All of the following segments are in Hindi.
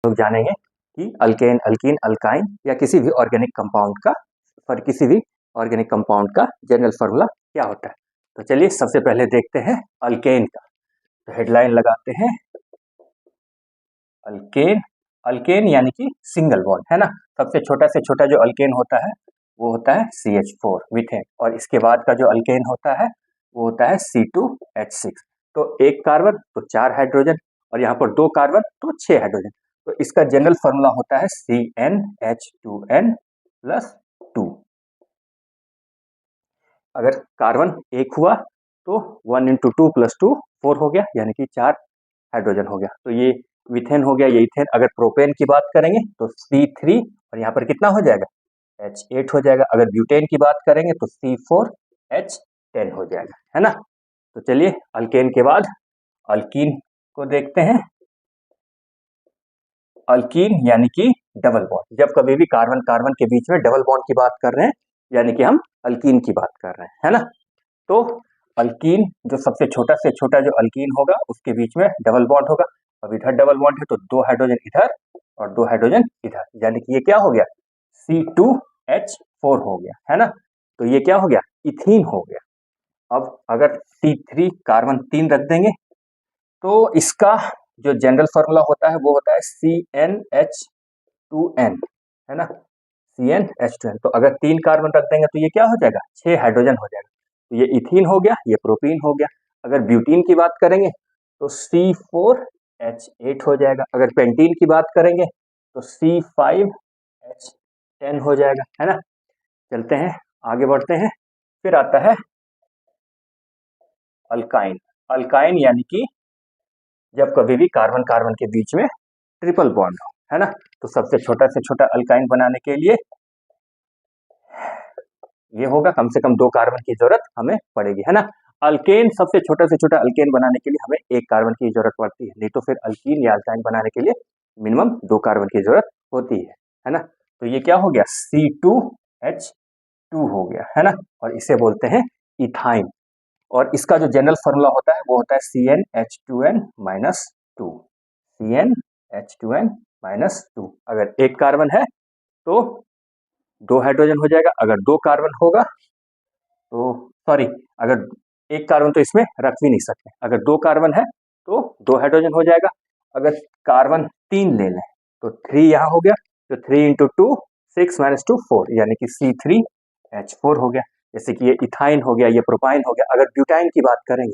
लोग जानेंगे कि अल्केन, अल्कीन, अल्काइन या किसी भी ऑर्गेनिक कंपाउंड का जनरल फार्मूला क्या होता है। तो चलिए सबसे पहले देखते हैं अल्केन का। तो हेडलाइन लगाते हैं अल्केन। अल्केन यानी कि सिंगल बॉन्ड, है ना। सबसे छोटा से छोटा जो अल्केन होता है वो होता है CH4 मीथेन, और इसके बाद का जो अल्केन होता है वो होता है C2H6। तो एक कार्बन तो 4 हाइड्रोजन, और यहाँ पर 2 कार्बन तो 6 हाइड्रोजन। तो इसका जनरल फार्मूला होता है CnH2n+2। अगर कार्बन एक हुआ तो 1 × 2 + 2 4 हो गया, यानी कि 4 हाइड्रोजन हो गया। तो ये मीथेन हो गया, ये इथेन। अगर प्रोपेन की बात करेंगे तो C3, और यहाँ पर कितना हो जाएगा H8 हो जाएगा। अगर ब्यूटेन की बात करेंगे तो C4H10 हो जाएगा, है ना। तो चलिए अल्केन के बाद अल्कीन को देखते हैं। अल्कीन यानी कि डबल बॉन्ड। जब कभी भी कार्बन कार्बन के बीच में डबल बॉन्ड की बात कर रहे हैं, यानी कि हम अल्कीन की बात कर रहे हैं, है ना। तो अल्कीन जो सबसे छोटा से छोटा जो अल्कीन होगा उसके बीच में डबल बॉन्ड होगा। अब इधर डबल बॉन्ड है तो 2 हाइड्रोजन इधर और 2 हाइड्रोजन इधर, यानी कि ये क्या हो गया C2H4 हो गया, है ना। तो ये क्या हो गया इथीन हो गया। अब अगर C3 कार्बन 3 रख देंगे तो इसका जो जनरल फार्मूला होता है वो होता है CnH2n, है ना, CnH2n। तो अगर 3 कार्बन रख देंगे तो ये क्या हो जाएगा 6 हाइड्रोजन हो जाएगा। तो ये इथीन हो गया, ये प्रोपीन हो गया। अगर ब्यूटीन की बात करेंगे तो C4H8 हो जाएगा। अगर पेंटीन की बात करेंगे तो C5H10 हो जाएगा, है ना। चलते हैं आगे बढ़ते हैं। फिर आता है अल्काइन। अल्काइन यानी कि जब कभी भी कार्बन कार्बन के बीच में ट्रिपल बॉन्ड हो, है ना। तो सबसे छोटा से छोटा अल्काइन बनाने के लिए ये होगा, कम से कम 2 कार्बन की जरूरत हमें पड़ेगी, है ना। अल्केन सबसे छोटा से छोटा अल्केन बनाने के लिए हमें 1 कार्बन की जरूरत पड़ती है, नहीं तो फिर अल्कीन या अल्काइन बनाने के लिए मिनिमम 2 कार्बन की जरूरत होती है ना। तो ये क्या हो गया C2H2 हो गया, है ना। और इसे बोलते हैं इथाइन, और इसका जो जनरल फार्मूला होता है वो होता है CnH2n-2। CnH2n-2। अगर 1 कार्बन है तो 2 हाइड्रोजन हो जाएगा। अगर 2 कार्बन होगा तो सॉरी, अगर 1 कार्बन तो इसमें रख भी नहीं सकते। अगर 2 कार्बन है तो 2 हाइड्रोजन हो जाएगा। अगर कार्बन 3 ले लें तो 3 यहाँ हो गया, तो 3 × 2 6 - 2 4, यानी कि C3H4 हो गया। जैसे कि ये इथाइन हो गया, ये प्रोपाइन हो गया। अगर ब्यूटाइन की बात करेंगे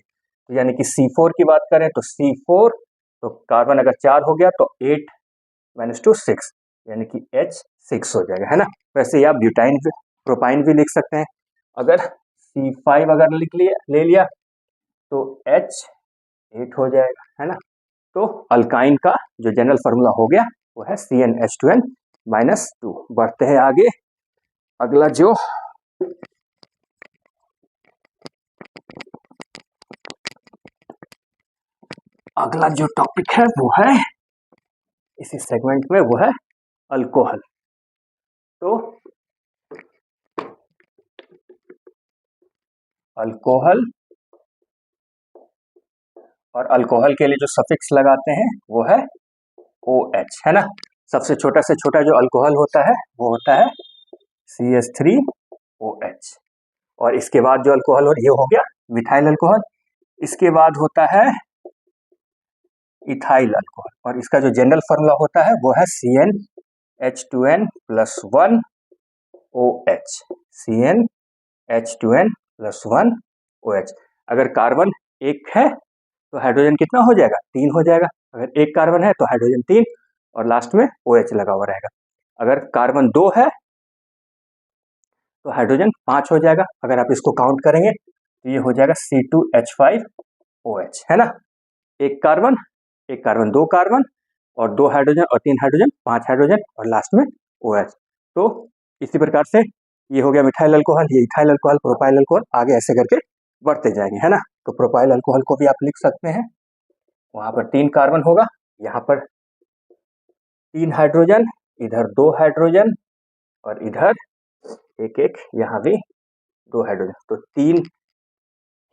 तो यानी कि C4 की बात करें तो C4, तो कार्बन अगर 4 हो गया तो 8 - 2 6, यानी कि H6 हो जाएगा, है ना। वैसे ही आप ब्यूटाइन प्रोपाइन भी लिख सकते हैं। अगर C5 अगर ले लिया तो H8 हो जाएगा, है ना। तो अल्काइन का जो जनरल फार्मूला हो गया वो है CnH2n-2। बढ़ते हैं आगे। अगला जो टॉपिक है वो है इसी सेगमेंट में, वो है अल्कोहल। तो अल्कोहल, और अल्कोहल के लिए जो सफिक्स लगाते हैं वो है OH, है ना। सबसे छोटा से छोटा जो अल्कोहल होता है वो होता है CH3OH। और इसके बाद जो अल्कोहल ये हो गया मिथाइल अल्कोहल। इसके बाद होता है इथाइल अल्कोहल, और इसका जो जनरल फार्मूला होता है वो है CnH2n+1OH। CnH2n+1OH। अगर कार्बन 1 है तो हाइड्रोजन कितना हो जाएगा 3 हो जाएगा। अगर 1 कार्बन है तो हाइड्रोजन 3 और लास्ट में OH लगा हुआ रहेगा। अगर कार्बन 2 है तो हाइड्रोजन 5 हो जाएगा। अगर आप इसको काउंट करेंगे तो ये हो जाएगा C2H5OH, है ना। 1 कार्बन 2 कार्बन और 2 हाइड्रोजन और 3 हाइड्रोजन 5 हाइड्रोजन और लास्ट में OH। तो इसी प्रकार से ये हो गया मिथाइल अल्कोहल, ये इथाइल अल्कोहल, प्रोपाइल अल्कोहल, आगे ऐसे करके बढ़ते जाएंगे, है ना। तो प्रोपाइल अल्कोहल को भी आप लिख सकते हैं। वहां पर 3 कार्बन होगा, यहाँ पर 3 हाइड्रोजन, इधर 2 हाइड्रोजन और इधर एक यहाँ भी 2 हाइड्रोजन। तो 3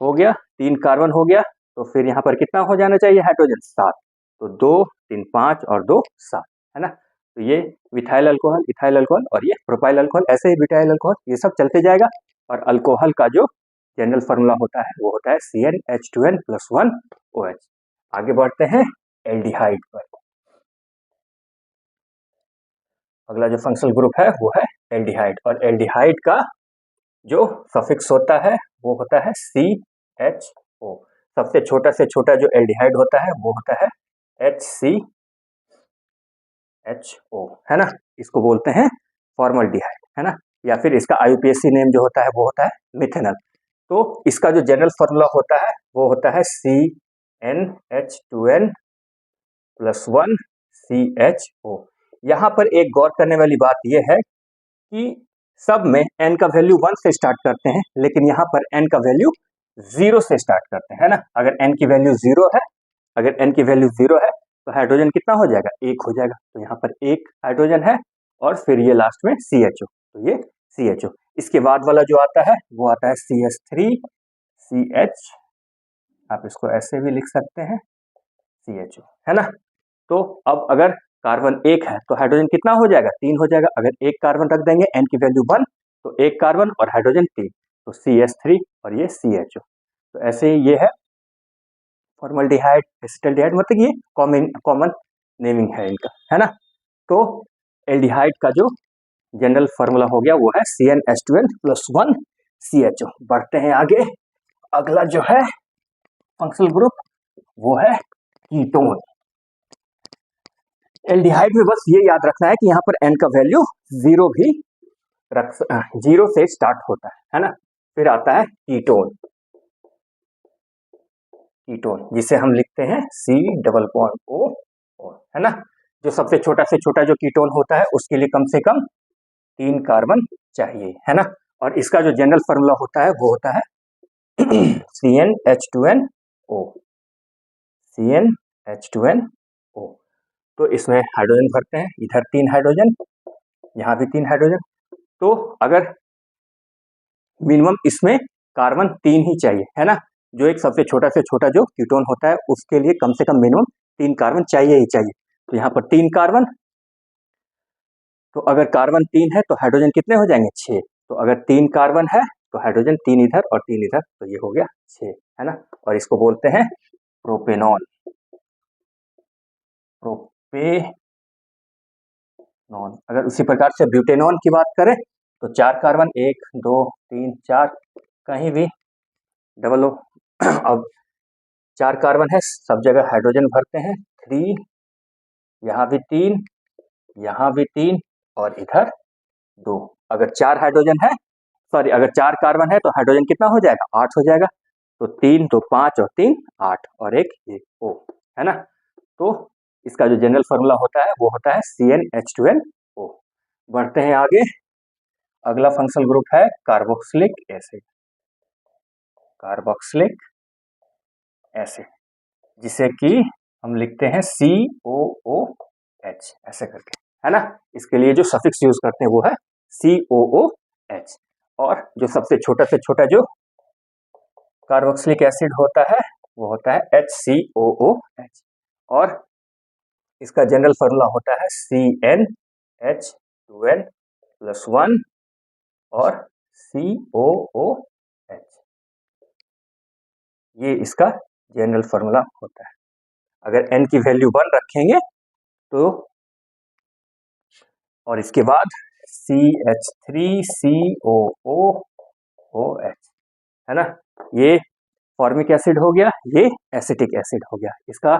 हो गया, 3 कार्बन हो गया। तो फिर यहाँ पर कितना हो जाना चाहिए हाइड्रोजन 7। तो 2 3 5 और 2 7, है ना। तो ये विथाइल अल्कोहल, इथाइल अल्कोहल और ये प्रोपाइल अल्कोहल, ऐसे ही ब्यूटाइल अल्कोहल, ये सब चलते जाएगा। और अल्कोहल का जो जनरल फार्मूला होता है वो होता है CnH2n+1OH। आगे बढ़ते हैं एल्डिहाइड पर। अगला जो फंक्शनल ग्रुप है वो है एल्डिहाइड, और एल्डिहाइड का जो सफिक्स होता है वो होता है CHO। सबसे छोटा से छोटा जो एल्डिहाइड होता है वो होता है HCHO, है ना। इसको बोलते हैं फॉर्मल्डिहाइड, है ना, या फिर इसका IUPAC नेम जो होता है वो होता है मिथेनॉल। तो इसका जो जनरल फॉर्मूला होता है वो होता है CnH2n+1CHO। यहाँ पर एक गौर करने वाली बात यह है कि सब में n का वैल्यू 1 से स्टार्ट करते हैं, लेकिन यहाँ पर n का वैल्यू 0 से स्टार्ट करते हैं, है ना। अगर n की वैल्यू 0 है, अगर n की वैल्यू 0 है तो हाइड्रोजन कितना हो जाएगा, 1 हो जाएगा। तो यहाँ पर 1 हाइड्रोजन है और फिर ये लास्ट में CHO, तो ये CHO। इसके बाद वाला जो आता है वो आता है CH3CH, आप इसको ऐसे भी लिख सकते हैं CHO, है ना। तो अब अगर कार्बन 1 है तो हाइड्रोजन कितना हो जाएगा, 3 हो जाएगा। अगर एक कार्बन रख देंगे, n की वैल्यू 1, तो एक कार्बन और हाइड्रोजन 3, तो CH3 और ये CHO। तो ऐसे ही ये है फॉर्मल्डिहाइड, एसिटल्डिहाइड, मतलब ये कॉमन नेमिंग है इनका, है ना। तो एल्डिहाइड का जो जनरल फार्मूला हो गया वो है CnH2n+1CHO। बढ़ते हैं आगे। अगला जो है फंक्शनल ग्रुप वो है कीटोन। एल्डिहाइड में बस ये याद रखना है कि यहाँ पर n का वैल्यू 0 भी 0 से स्टार्ट होता है ना। फिर आता है कीटोन, कीटोन जिसे हम लिखते हैं C+O, है ना। जो सबसे छोटा से छोटा जो कीटोन होता है उसके लिए कम से कम 3 कार्बन चाहिए, है ना। और इसका जो जनरल फार्मूला होता है वो होता है CnH2nO, CnH2nO। तो इसमें हाइड्रोजन भरते हैं, इधर 3 हाइड्रोजन, यहाँ भी 3 हाइड्रोजन। तो अगर मिनिमम इसमें कार्बन 3 ही चाहिए, है ना। जो एक सबसे छोटा से छोटा जो कीटोन होता है उसके लिए कम से कम मिनिमम 3 कार्बन चाहिए ही चाहिए। तो यहाँ पर 3 कार्बन, तो अगर कार्बन 3 है तो हाइड्रोजन कितने हो जाएंगे, 6। तो अगर 3 कार्बन है तो हाइड्रोजन 3 इधर और 3 इधर, तो ये हो गया 6, है ना। और इसको बोलते हैं प्रोपेनॉन, प्रोपेनॉन। अगर उसी प्रकार से ब्यूटेनॉन की बात करें तो 4 कार्बन, 1 2 3 4, कहीं भी डबल ओ। अब 4 कार्बन है, सब जगह हाइड्रोजन भरते हैं, 3, यहाँ भी 3, यहाँ भी 3 और इधर 2। अगर 4 हाइड्रोजन है, सॉरी, अगर 4 कार्बन है तो हाइड्रोजन कितना हो जाएगा, 8 हो जाएगा। तो 3 2 5 और 3 8 और एक ये O, है ना। तो इसका जो जनरल फार्मूला होता है वो होता है CnH2nO। बढ़ते हैं आगे। अगला फंक्शनल ग्रुप है कार्बोक्सिलिक एसिड, कार्बोक्सिलिक एसिड, जिसे कि हम लिखते हैं COOH, ऐसे करके, है ना। इसके लिए जो सफिक्स यूज करते हैं वो है COOH। और जो सबसे छोटा से छोटा जो कार्बोक्सिलिक एसिड होता है वो होता है HCOOH। और इसका जनरल फार्मूला होता है CnH2n+1 और COOH। ये इसका जनरल फार्मूला होता है। अगर n की वैल्यू 1 रखेंगे तो, और इसके बाद CH3COOOH, है ना। ये फॉर्मिक एसिड हो गया, ये एसिटिक एसिड हो गया। इसका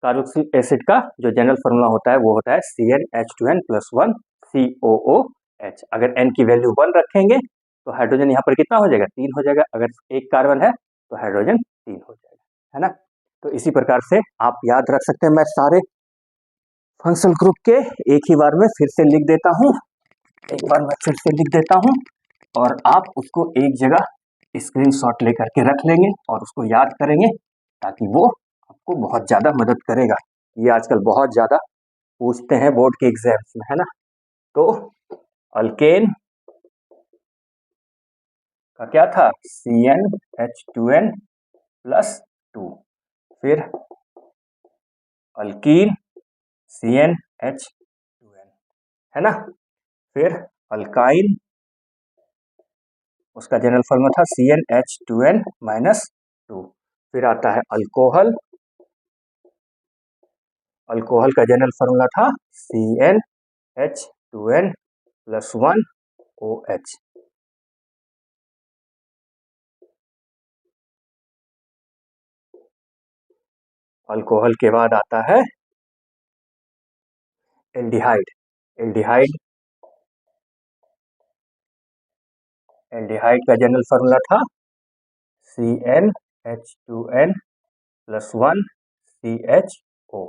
कार्बोक्सिलिक एसिड का जो जनरल फार्मूला होता है वो होता है CnH2n+1 COOH। अगर n की वैल्यू 1 रखेंगे तो हाइड्रोजन यहाँ पर कितना हो जाएगा, 3 हो जाएगा। अगर एक कार्बन है तो हाइड्रोजन 3 हो जाएगा, है ना। तो इसी प्रकार से आप याद रख सकते हैं। मैं सारे फंक्शनल ग्रुप के एक ही बार में फिर से लिख देता हूँ, एक बार मैं फिर से लिख देता हूँ, और आप उसको एक जगह स्क्रीनशॉट लेकर के रख लेंगे और उसको याद करेंगे, ताकि वो आपको बहुत ज़्यादा मदद करेगा। ये आजकल बहुत ज़्यादा पूछते हैं बोर्ड के एग्जाम्स में, है ना। तो अल्केन का क्या था, CnH2n+2, फिर अल्कीन CnH है ना। फिर अल्काइन, उसका जनरल फॉर्मूला था CnH2n-2। फिर आता है अल्कोहल, अल्कोहल का जनरल फॉर्मूला था CnH2n+1OH। अल्कोहल के बाद आता है एल्डिहाइड, एल्डिहाइड, एल्डिहाइड का जनरल फॉर्मूला था CnH2n+1CHO,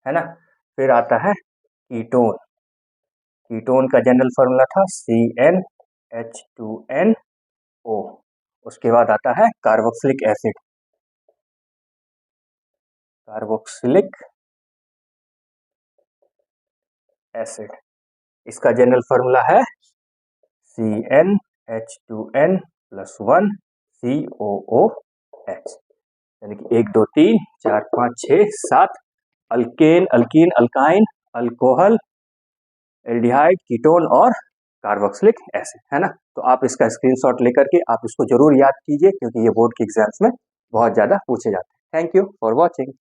है ना। फिर आता है कीटोन, कीटोन का जनरल फॉर्मूला था CnH2nO। उसके बाद आता है कार्बोक्सिलिक एसिड, कार्बोक्सिलिक एसिड, इसका जनरल फॉर्मूला है CnH2n+1COOH। यानी कि 1 2 3 4 5 6 7 alkane, alkyne, alkyne, alcohol, aldehyde, ketone और कार्बोक्सिलिक एसिड, है ना। तो आप इसका स्क्रीनशॉट लेकर के आप इसको जरूर याद कीजिए, क्योंकि ये बोर्ड के एग्जाम्स में बहुत ज़्यादा पूछे जाते हैं। Thank you for watching.